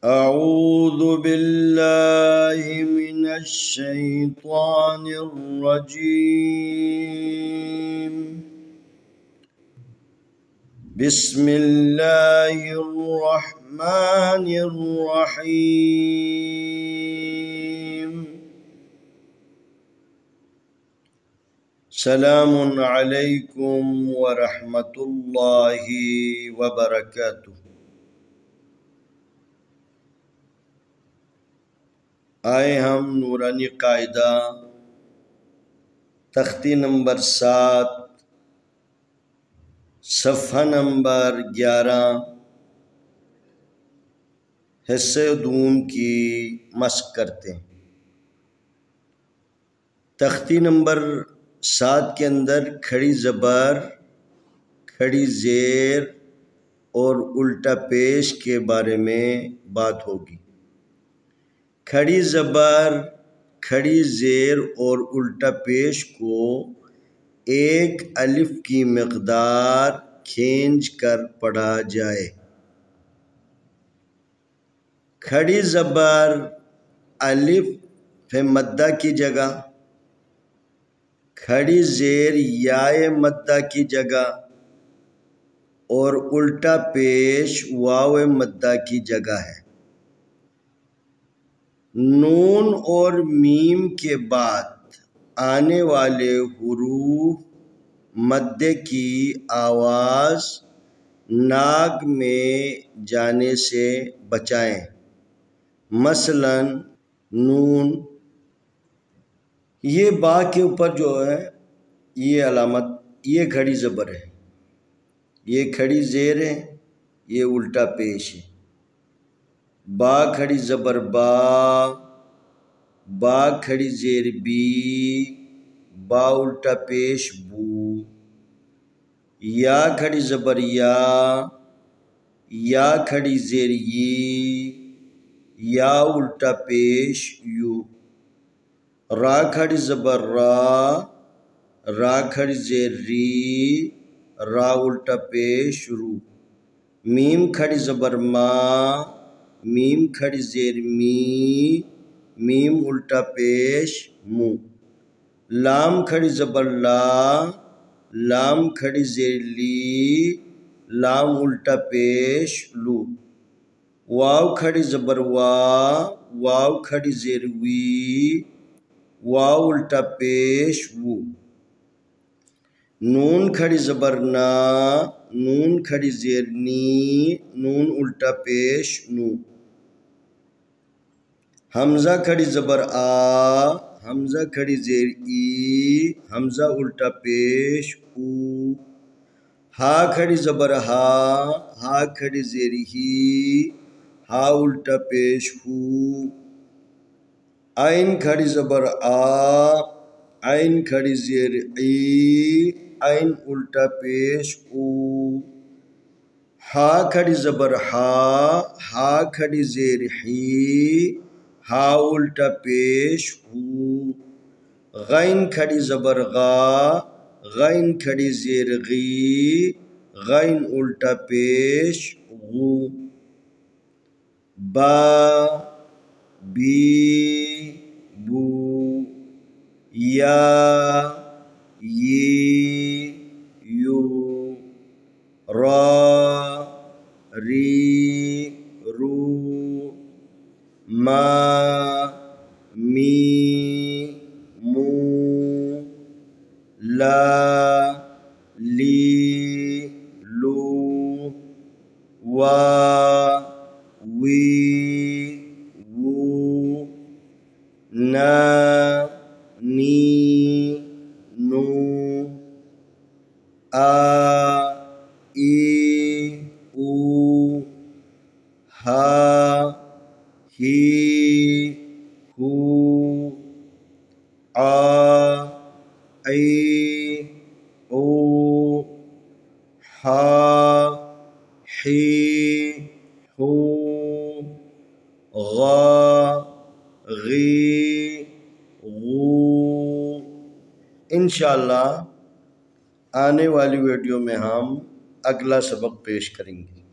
أعوذ بالله من الشيطان الرجيم. بسم الله الرحمن الرحيم. سلام عليكم ورحمة الله وبركاته. آئے ہم نورانی قاعدہ تختی نمبر 7 صفحہ نمبر 11 حصے دوم کی مشق کرتے ہیں۔ تختی نمبر 7 کے اندر کھڑی زبر، کھڑی زیر اور الٹا پیش کے بارے میں بات ہوگی۔ کھڑی زبر، کھڑی زیر اور الٹا پیش کو ایک الف کی مقدار کھینچ کر پڑھا جائے۔ کھڑی زبر الف فے مدہ کی جگہ، کھڑی زیر یائے مدہ کی جگہ اور الٹا پیش واو مدہ کی جگہ ہے۔ نون اور میم کے بعد آنے والے حروف مدے کی آواز ناک میں جانے سے بچائیں۔ مثلاً نون، یہ با کے اوپر جو ہے یہ علامت، یہ کھڑی زبر ہے، یہ کھڑی زیر ہے، یہ الٹا پیش ہے۔ با کھڑی زبر با، با کھڑی زیر بی، با الٹا پیش بو۔ یا کھڑی زبر یا، یا کھڑی زیر یی، یا الٹا پیش یو۔ را کھڑی زبر را، را کھڑی زیر ری، را الٹا پیش رو۔ میم کھڑی زبر ما، میم کھڑی زیر می، میم الٹا پیش مو۔ لام کھڑی زبر لا، لام کھڑی زیر لی، لام الٹا پیش لو۔ واو کھڑی زبر وا، واو کھڑی زیر وی، واو الٹا پیش وو۔ نون کھڑی زبر نا، نون کھڑی زیر نی، نون الٹا پیش نو۔ حمزہ کھڑی زبر آ، حمزہ کھڑی زیر ای، حمزہ الٹا پیش او۔ ہا کھڑی زبر ہا، ہا کھڑی زیر ہی، ہا الٹا پیش ہو۔ عین کھڑی زبر آ، عین کھڑی زیر ای، عین الٹا پیش او۔ ہا کھڑی زبر ہا، ہا کھڑی زیر ہی، ہا الٹا پیش ہو۔ غین کھڑی زبر غا، غین کھڑی زیر غی، غین الٹا پیش غو۔ با، بی، بو۔ یا، یی، یو۔ را، ری، رو۔ ما، می، مو۔ لا، لی، لو۔ وا، وی، وو۔ نا، نی، نو۔ آ، ای، او۔ ہا، ہی، ہو۔ آ، ای، او۔ ہا، ہی، ہو۔ غا، غی، غو۔ انشاءاللہ آنے والی ویڈیو میں ہم اگلا سبق پیش کریں گے۔